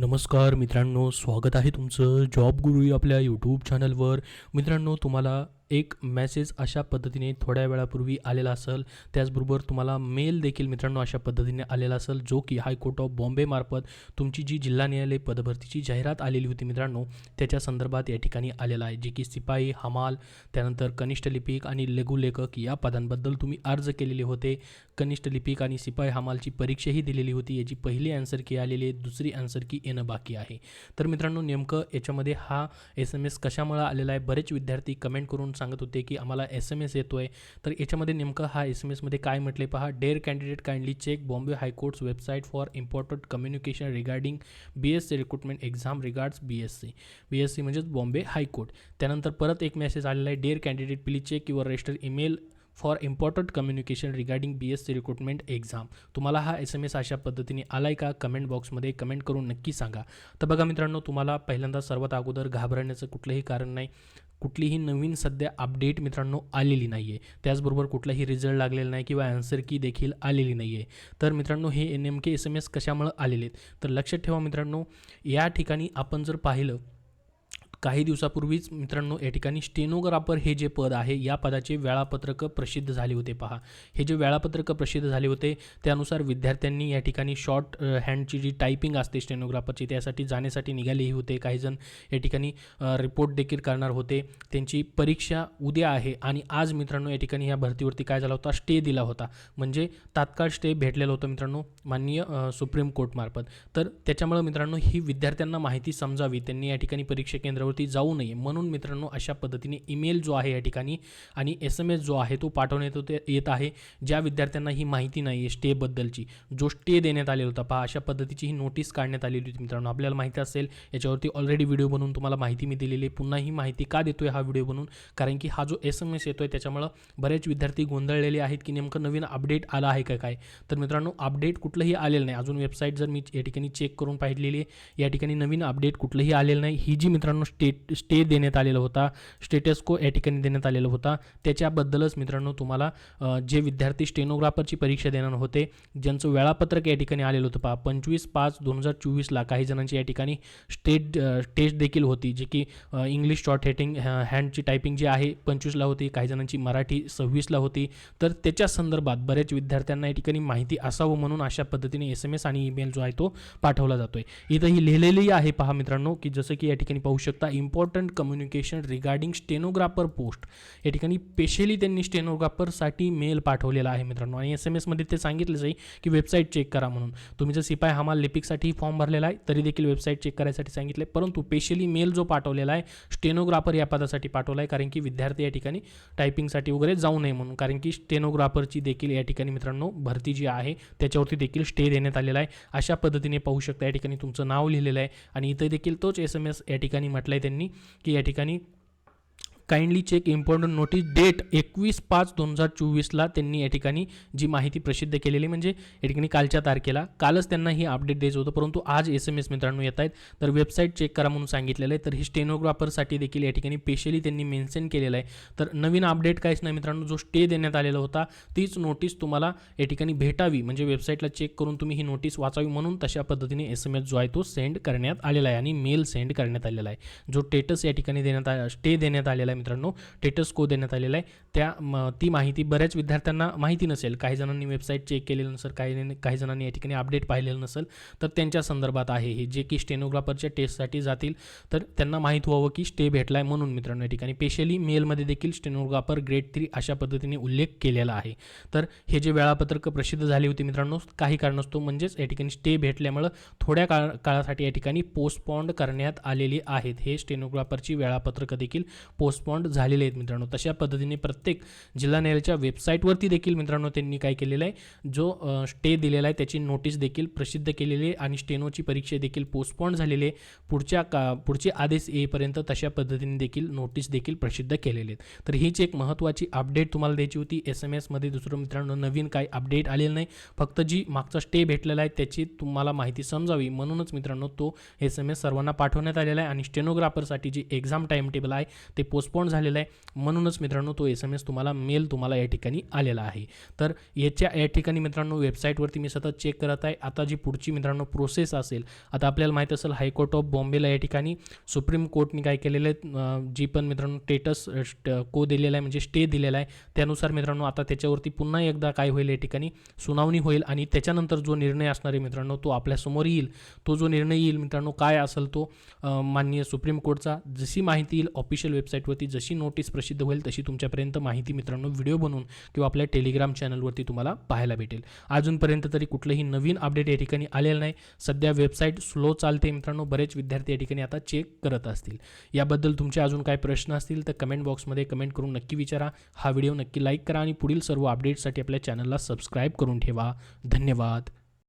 नमस्कार मित्रांनो, स्वागत आहे तुमचं जॉब गुरु या आपल्या यूट्यूब चॅनलवर. मित्रांनो, तुम्हाला एक मेसेज अशा पद्धतीने थोड्या वेळापूर्वी आलेला असेल. त्याचबरोबर तुम्हाला मेल देखील मित्रांनो अशा पद्धतीने आलेला असेल, जो की हायकोर्ट ऑफ बॉम्बेमार्फत तुमची जी जिल्हा न्यायालय पदभरतीची जाहिरात आलेली होती मित्रांनो, त्याच्या संदर्भात या ठिकाणी आलेला आहे. जे की सिपाई, हमाल, त्यानंतर कनिष्ठ लिपिक आणि लघुलेखक या पदांबद्दल तुम्ही अर्ज केलेले होते. कनिष्ठ लिपिक आणि सिपाई हमालची परीक्षाही दिलेली होती. याची पहिली आन्सर की आलेली आहे, दुसरी आन्सर की येणं बाकी आहे. तर मित्रांनो, नेमकं याच्यामध्ये हा SMS कशामुळे आलेला आहे? बरेच विद्यार्थी कमेंट करून सांगत होते की आम्हाला SMS येतोय. तर याच्यामध्ये नेमकं हा SMS मध्ये काय म्हटले पहा. Dear candidate, kindly check Bombay high court's website for important communication regarding BSc recruitment exam regards BSc म्हणजेच बॉम्बे हायकोर्ट. त्यानंतर परत एक मेसेज आलेला आहे. Dear candidate, please check your register email for important communication regarding BSc recruitment exam. तुम्हाला हा SMS अशा पद्धतीने आलाय का? कमेंट बॉक्समध्ये कमेंट करून नक्की सांगा. तर बघा मित्रांनो, तुम्हाला पहिल्यांदा सर्वात अगोदर घाबरण्याचं कुठलंही कारण नाही. कुठलीही नवीन सध्या अपडेट मित्रांनो आलेली नाही आहे. त्याचबरोबर कुठलाही रिझल्ट लागलेला नाही किंवा आन्सर की देखील आलेली नाही आहे. तर मित्रांनो, हे नेमके SMS कशामुळे आलेले आहेत? तर लक्षात ठेवा मित्रांनो, या ठिकाणी आपण जर पाहिलं, काही दिवसापूर्वीच मित्रांनो या ठिकाणी स्टेनोग्राफर हे जे पद आहे, या पदाचे वेळापत्रक प्रसिद्ध झाले होते. पहा, हे जे वेळापत्रक प्रसिद्ध झाले होते त्यानुसार विद्यार्थ्यांनी या ठिकाणी शॉर्ट हँडची जी टायपिंग असते स्टेनोग्राफरची, त्यासाठी जाण्यासाठी निघालेही होते. काहीजण या ठिकाणी रिपोर्ट देखील करणार होते. त्यांची परीक्षा उद्या आहे आणि आज मित्रांनो या ठिकाणी या भरतीवरती काय झाला होता? स्टे दिला होता. म्हणजे तात्काळ स्टे भेटलेला होता मित्रांनो माननीय सुप्रीम कोर्टमार्फत. तर त्याच्यामुळे मित्रांनो ही विद्यार्थ्यांना माहिती समजावी, त्यांनी या ठिकाणी परीक्षा केंद्रावरती जाऊ नये म्हणून मित्रांनो अशा पद्धतीने ईमेल जो आहे या ठिकाणी आणि SMS जो आहे तो पाठवण्यात येत आहे. ज्या विद्यार्थ्यांना ही माहिती नाही आहे स्टेबद्दलची, जो स्टे देण्यात आलेला होता, पहा अशा पद्धतीची ही नोटीस काढण्यात आलेली होती मित्रांनो. आपल्याला माहिती असेल, याच्यावरती ऑलरेडी व्हिडिओ बनवून तुम्हाला माहिती मी दिलेली आहे. पुन्हा ही माहिती का देतोय हा व्हिडिओ बनवून? कारण की हा जो SMS येतोय त्याच्यामुळे बरेच विद्यार्थी गोंधळलेले आहेत की नेमकं नवीन अपडेट आला आहे का काय. तर मित्रांनो, अपडेट कुठलंही आलेलं नाही. अजून वेबसाईट जर मी या ठिकाणी चेक करून पाहिलेली आहे, या ठिकाणी नवीन अपडेट कुठलंही आलेलं नाही. ही जी मित्रांनो स्टे देण्यात आलेला होता, स्टेटस को या ठिकाणी देण्यात आलेला होता, त्याच्याबद्दलच मित्रांनो तुम्हाला जे विद्यार्थी स्टेनोग्राफरची परीक्षा देणार होते, ज्यांचं वेळापत्रक या ठिकाणी आलेलं होतं, पहा 25/5/2024 काही जणांची या ठिकाणी टेस्ट देखील होती, जी की इंग्लिश शॉर्ट हँडची टायपिंग जी आहे 25 होती, काही जणांची मराठी 26 होती. तर त्याच्या संदर्भात बरेच विद्यार्थ्यांना या ठिकाणी माहिती असावं म्हणून अशा पद्धतीने SMS आणि ईमेल जो आहे तो पाठवला जातोय. इथं ही लिहिलेली आहे पहा मित्रांनो, की जसं की या ठिकाणी पाहू शकता, important communication regarding stenographer post. या ठिकाणी स्पेशली त्यांनी स्टेनोग्राफरसाठी मेल पाठवलेला आहे मित्रांनो. आणि SMS मध्ये ते सांगितलं जाईल की वेबसाईट चेक करा म्हणून. तुम्ही जर सिपाई हमाल लिपिकसाठी फॉर्म भरलेला आहे तरी देखील वेबसाईट चेक करायसाठी सांगितले, परंतु स्पेशली मेल जो पाठवलेला आहे स्टेनोग्राफर या पदासाठी पाठवला आहे, कारण की विद्यार्थी या ठिकाणी टायपिंगसाठी वगैरे जाऊ नये म्हणून. कारण की स्टेनोग्राफरची देखील या ठिकाणी मित्रांनो भरती जी आहे त्याच्यावरती देखील स्टे देण्यात आलेला आहे. अशा पद्धतीने पाहू शकता या ठिकाणी तुमचं नाव लिहिलेलं आहे आणि इथं देखील तोच SMS या ठिकाणी म्हटलं आहे त्यांनी की या ठिकाणी kindly check important notice date 21/5/2024 त्यांनी या ठिकाणी जी माहिती प्रसिद्ध केलेली, म्हणजे या ठिकाणी कालच्या तारखेला, कालच त्यांना ही अपडेट द्यायचं होतं, परंतु आज SMS मित्रांनो येत आहेत. तर वेबसाईट चेक करा म्हणून सांगितलेलं आहे. तर ही स्टेनोग्राफरसाठी देखील या ठिकाणी स्पेशली त्यांनी मेन्शन केलेलं आहे. तर नवीन अपडेट काहीच नाही मित्रांनो. जो स्टे देण्यात आलेला होता तीच नोटीस तुम्हाला या ठिकाणी भेटावी, म्हणजे वेबसाईटला चेक करून तुम्ही ही नोटीस वाचावी म्हणून तशा पद्धतीने SMS जो आहे तो सेंड करण्यात आलेला आहे आणि मेल सेंड करण्यात आलेला आहे. जो स्टेटस या ठिकाणी स्टे देण्यात आलेला आहे मित्रांनो, स्टेटस को देण्यात आलेला आहे, ती माहिती बऱ्याच विद्यार्थ्यांना माहिती नसेल. काही जणांनी वेबसाईट चेक केलेलं नसेल, काही जणांनी या ठिकाणी अपडेट पाहिलेलं नसेल. तर त्यांच्या संदर्भात आहे हे, जे की स्टेनोग्राफरच्या टेस्टसाठी जातील तर त्यांना माहीत व्हावं की स्टे भेटला आहे म्हणून मित्रांनो. या ठिकाणी स्पेशली मेलमध्ये देखील स्टेनोग्राफर ग्रेड 3 अशा पद्धतीने उल्लेख केलेला आहे. तर हे जे वेळापत्रक प्रसिद्ध झाले होते मित्रांनो काही कारणास्तव, म्हणजेच या ठिकाणी स्टे भेटल्यामुळं थोड्या काळासाठी या ठिकाणी पोस्टपॉन्ड करण्यात आलेली आहेत. हे स्टेनोग्राफरची वेळापत्रक देखील पोस्टपॉन्ड झालेले आहेत मित्रांनो. तशा पद्धतीने प्रत्येक जिल्हा न्यायालयाच्या वेबसाईटवरती देखील मित्रांनो त्यांनी काय केलेलं आहे, जो स्टे दिलेला आहे त्याची नोटीस देखील प्रसिद्ध केलेली आहे आणि स्टेनोची परीक्षा देखील पोस्टपॉन्ड झालेली आहे. पुढचे आदेश येईपर्यंत तशा पद्धतीने देखील नोटीस देखील प्रसिद्ध केलेले आहेत. तर हीच एक महत्त्वाची अपडेट तुम्हाला द्यायची होती. SMS मध्ये दुसरं मित्रांनो नवीन काही अपडेट आलेलं नाही, फक्त जी मागचा स्टे भेटलेला आहे त्याची तुम्हाला माहिती समजावी म्हणूनच मित्रांनो तो SMS सर्वांना पाठवण्यात आलेला आहे. आणि स्टेनोग्राफरसाठी जी एक्झाम टाइम टेबल आहे ते पोस्टपॉन्ड पोस्टपोन झालेला आहे, म्हणूनच मित्रांनो तो SMS तुम्हाला मेल तुम्हाला या ठिकाणी आलेला आहे. तर या ठिकाणी मित्रांनो वेबसाईटवरती मी सतत चेक करत आहे. आता जी पुढची मित्रांनो प्रोसेस असेल, आता आपल्याला माहीत असेल हायकोर्ट ऑफ बॉम्बेला या ठिकाणी सुप्रीम कोर्टने काय केलेलं आहे, जी पण मित्रांनो स्टेटस को दिलेला आहे म्हणजे स्टे दिलेला आहे, त्यानुसार मित्रांनो आता त्याच्यावरती पुन्हा एकदा काय होईल या ठिकाणी सुनावणी होईल आणि त्याच्यानंतर जो निर्णय असणार आहे मित्रांनो तो आपल्यासमोर येईल. तो जो निर्णय येईल मित्रांनो काय असेल तो माननीय सुप्रीम कोर्टचा जशी माहिती येईल ऑफिशियल वेबसाईटवरती, जशी नोटीस प्रसिद्ध होईल तशी तुमच्यापर्यंत माहिती मित्रांनो व्हिडिओ बनवून किंवा आपल्या टेलिग्राम चॅनलवरती तुम्हाला पाहायला भेटेल. अजूनपर्यंत तरी कुठलंही नवीन अपडेट या ठिकाणी आलेलं नाही. सध्या वेबसाईट स्लो चालते मित्रांनो, बरेच विद्यार्थी या ठिकाणी आता चेक करत असतील. याबद्दल तुमचे अजून काय प्रश्न असतील तर कमेंट बॉक्समध्ये कमेंट करून नक्की विचारा. हा व्हिडिओ नक्की लाईक करा आणि पुढील सर्व अपडेट्ससाठी आपल्या चॅनलला सबस्क्राईब करून ठेवा. धन्यवाद.